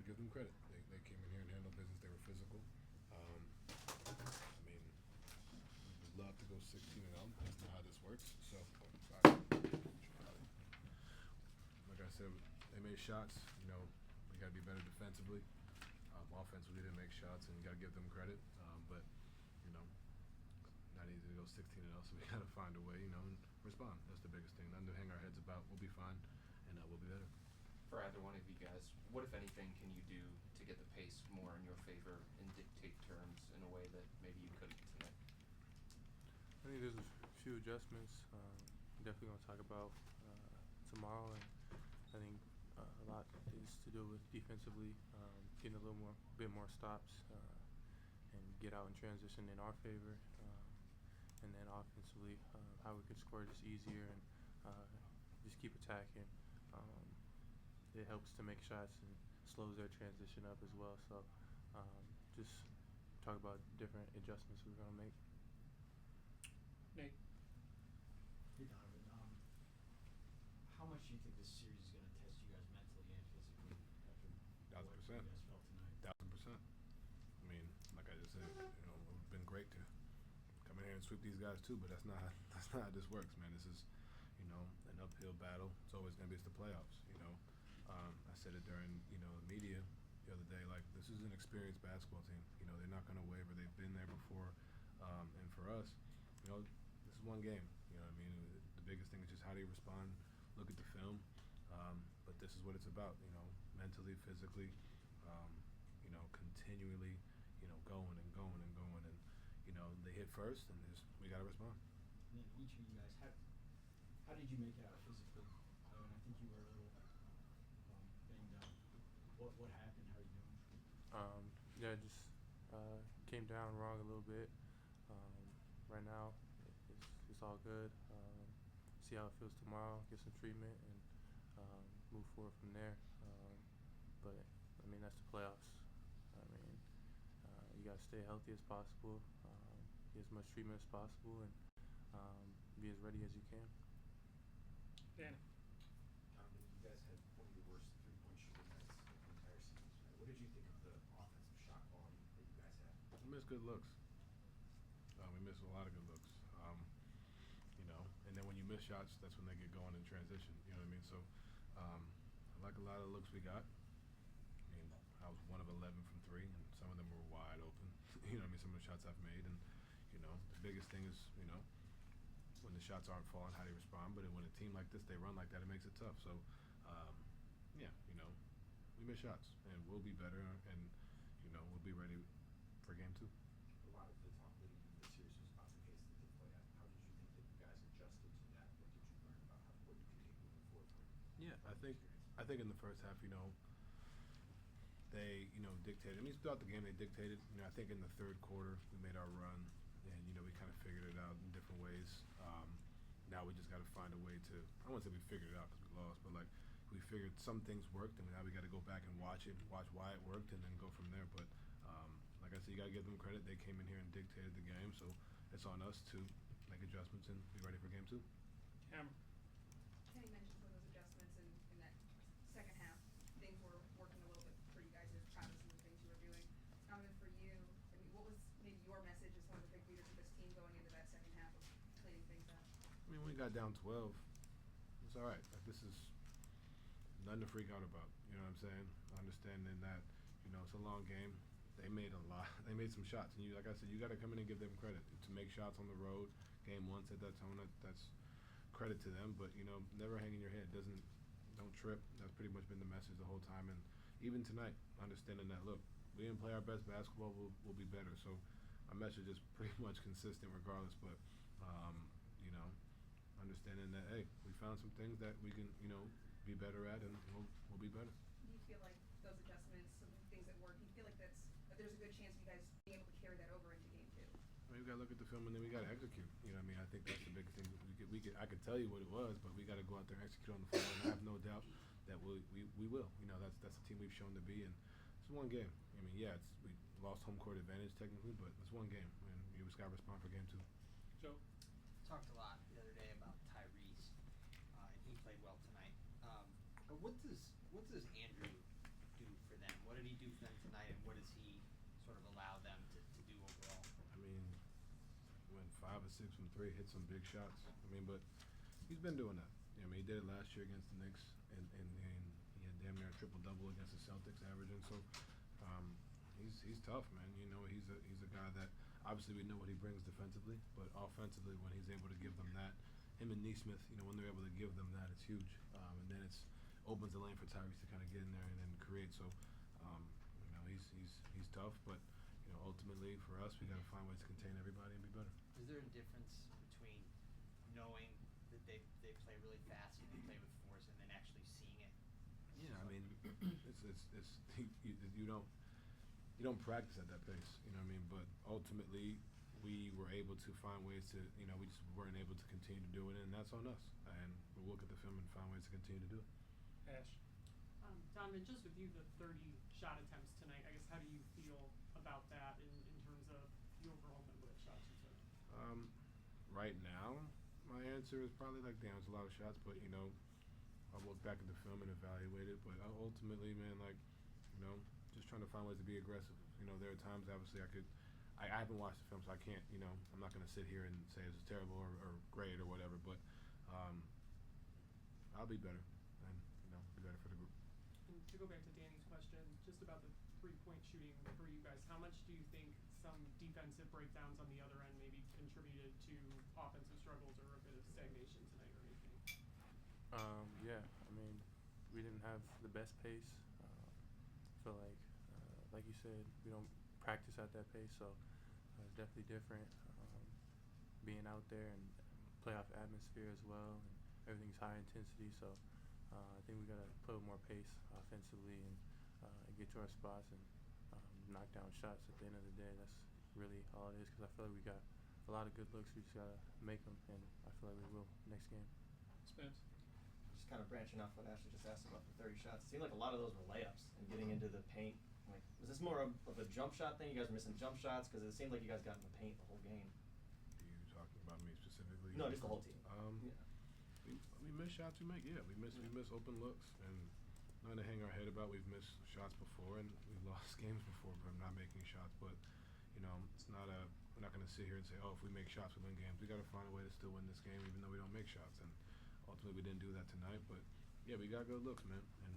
give them credit. They came in here and handled business. They were physical. I mean, we'd love to go 16-0. That's not how this works. So, like I said, they made shots. You know, we got to be better defensively. Offensively, they didn't make shots, and you got to give them credit. But you know, not easy to go 16-0. So we got to find a way, you know, and respond. That's the biggest thing. Nothing to hang our heads about. We'll be fine, and we'll be better. For either one of you guys, what, if anything, can you do to get the pace more in your favor and dictate terms in a way that maybe you couldn't tonight? I think there's a few adjustments. Definitely going to talk about tomorrow, and I think a lot is to do with defensively, getting a bit more stops, and get out and transition in our favor, and then offensively, how we could score just easier and just keep attacking. It helps to make shots and slows their transition up as well. So just talk about different adjustments we're going to make. Nate. Hey, Donovan. How much do you think this series is going to test you guys mentally and physically after what you guys felt tonight? 1,000%. I mean, like I just said, you know, it's been great to come in here and sweep these guys too, but that's not how this works, man. This is, you know, an uphill battle. It's always going to be the playoffs, you know. I said it during, you know, the media the other day, like, this is an experienced basketball team. You know, they're not going to waver. They've been there before. And for us, you know, this is one game. You know what I mean? The biggest thing is just how do you respond, look at the film. But this is what it's about, you know, mentally, physically, you know, continually, you know, going and going and going. And, you know, they hit first, and we got to respond. And then each of you guys, how did you make it out physically? I mean, I think you were a little banged up. What happened? How are you doing? Yeah, just came down wrong a little bit. Right now, it's all good. See how it feels tomorrow, get some treatment, and move forward from there. But, I mean, that's the playoffs. I mean, you got to stay healthy as possible, get as much treatment as possible, and be as ready as you can. Danny. Donovan, you guys had one of your worst three-point shooting nights of the entire season tonight. What did you think of the offensive shot quality that you guys had? We missed good looks. We missed a lot of good looks. You know, and then when you miss shots, that's when they get going in transition. You know what I mean? So, I like a lot of the looks we got. I mean, I was 1 of 11 from 3, and some of them were wide open. You know what I mean? Some of the shots I've made, and, you know, the biggest thing is, you know, when the shots aren't falling, how do you respond? But when a team like this, they run like that, it makes it tough. So, yeah, you know, we miss shots, and we'll be better, and, you know, we'll be ready for game 2. A lot of the talk leading into the series was about the pace that they play at. How did you think that you guys adjusted to that? What did you learn about what you can take moving forward from Yeah, I think in the first half, you know, they, you know, dictated. I mean, throughout the game, they dictated. You know, I think in the third quarter, we made our run, and, you know, we kind of figured it out in different ways. Now we just got to find a way to, I won't say we figured it out because we lost, but, like, we figured some things worked, and now we got to go back and watch why it worked, and then go from there. But, like I said, you got to give them credit. They came in here and dictated the game, so it's on us to make adjustments and be ready for game 2. Cameron. Kenny mentioned some of those adjustments in that second half. Things were working a little bit for you guys. As proud of some of the things you were doing. Donovan, for you, I mean, what was maybe your message as one of the big leaders of this team going into that second half of cleaning things up? I mean, when we got down 12, it's all right. Like, this is nothing to freak out about. You know what I'm saying? Understanding that, you know, it's a long game. They made a lot. They made some shots, and you, like I said, you got to come in and give them credit to make shots on the road. Game 1 set that tone. That's credit to them. But, you know, never hang in your head. Don't trip. That's pretty much been the message the whole time. And even tonight, understanding that, look, we didn't play our best basketball. We'll be better. So our message is pretty much consistent regardless. But, you know, understanding that, hey, we found some things that we can, you know, be better at, and we'll be better. Do you feel like those adjustments, some things that work, do you feel like there's a good chance of you guys being able to carry that over into game 2? I mean, we got to look at the film, and then we got to execute. You know what I mean? I think that's the biggest thing. I could tell you what it was, but we got to go out there and execute on the floor, and I have no doubt that we will. You know, that's the team we've shown to be, and it's one game. I mean, yeah, we lost home court advantage technically, but it's one game, and you just got to respond for game 2. Joe. Talked a lot the other day about Tyrese, and he played well tonight. But what does Andrew do for them? What did them tonight, and what does he sort of allow them to do overall? I mean, went 5 or 6 from 3, hit some big shots. I mean, but he's been doing that. I mean, he did it last year against the Knicks, and he had damn near a triple-double against the Celtics, averaging. So he's tough, man. You know, he's a guy that obviously we know what he brings defensively, but offensively when he's able to give them that, him and Neesmith, you know, when they're able to give them that, it's huge. And then it's opens the lane for Tyrese to kind of get in there and then create. So, you know, he's tough, but you know, ultimately for us, we got to find ways to contain everybody and be better. Is there a difference between knowing that they play really fast and they play with force, and then actually seeing it? Yeah, I mean, it's you don't practice at that pace, you know what I mean? But ultimately, we were able to find ways to, you know, we just weren't able to continue to do it, and that's on us. And we'll look at the film and find ways to continue to do it. Ash. Donovan, just with you, the 30 shot attempts tonight, I guess how do you feel about that in terms of the overall number of shots you took? Right now, my answer is probably like, damn, it's a lot of shots, but you know, I'll look back at the film and evaluate it. But ultimately, man, like, you know, just trying to find ways to be aggressive. You know, there are times, obviously, I haven't watched the film, so I can't, you know, I'm not going to sit here and say this is terrible or great or whatever, but I'll be better and, you know, be better for the group. And to go back to Danny's question, just about the three-point shooting for you guys, how much do you think some defensive breakdowns on the other end maybe contributed to offensive struggles or a bit of stagnation tonight or anything? Yeah, I mean, we didn't have the best pace. Feel like you said, we don't practice at that pace, so it's definitely different. Being out there and playoff atmosphere as well, and everything's high intensity, so I think we gotta put more pace offensively and get to our spots and knock down shots. At the end of the day, that's really all it is. Because I feel like we got a lot of good looks. We just gotta make them, and I feel like we will next game. Spence. Just kind of branching off what Ashley just asked about the 30 shots. It seemed like a lot of those were layups and getting into the paint. Like, was this more of a jump shot thing? You guys were missing jump shots because it seemed like you guys got in the paint the whole game. Are you talking about me specifically? No, just the whole team. Yeah. We miss shots we make. Yeah, we miss open looks, and nothing to hang our head about. We've missed shots before, and we've lost games before from not making shots. But you know, we're not going to sit here and say, oh, if we make shots, we win games. We got to find a way to still win this game, even though we don't make shots. And ultimately, we didn't do that tonight. But yeah, we got good looks, man. And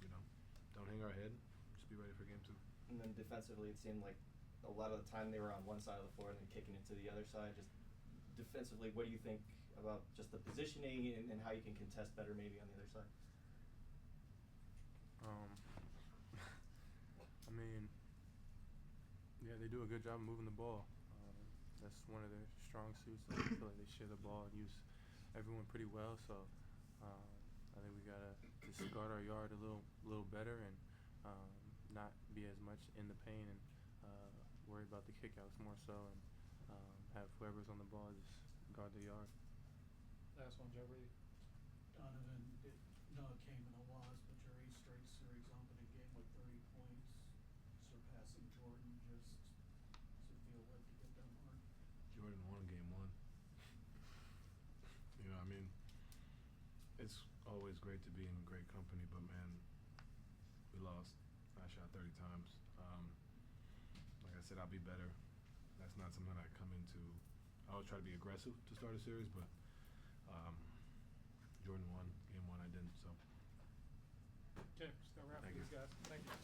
you know, don't hang our head. Just be ready for game 2. And then defensively, it seemed like a lot of the time they were on one side of the floor and then kicking it to the other side. Just defensively, what do you think about just the positioning and how you can contest better maybe on the other side? I mean, yeah, they do a good job of moving the ball. That's one of their strong suits. I feel like they share the ball and use everyone pretty well. So I think we gotta just guard our yard a little better and not be as much in the paint and worry about the kickouts more so, and have whoever's on the ball just guard the yard. Last one, Joe Reed. Donovan, no, it came in a loss, but your 8th straight series opening game with 30 points, surpassing Jordan. Just does it feel like to get that mark? Jordan won game 1. You know, I mean, it's always great to be in great company, but man, we lost. I shot 30 times. Like I said, I'll be better. That's not something I come into. I always try to be aggressive to start a series, but Jordan won game 1. I didn't. So. Okay, just gonna wrap Thank these you. guys. Thank you.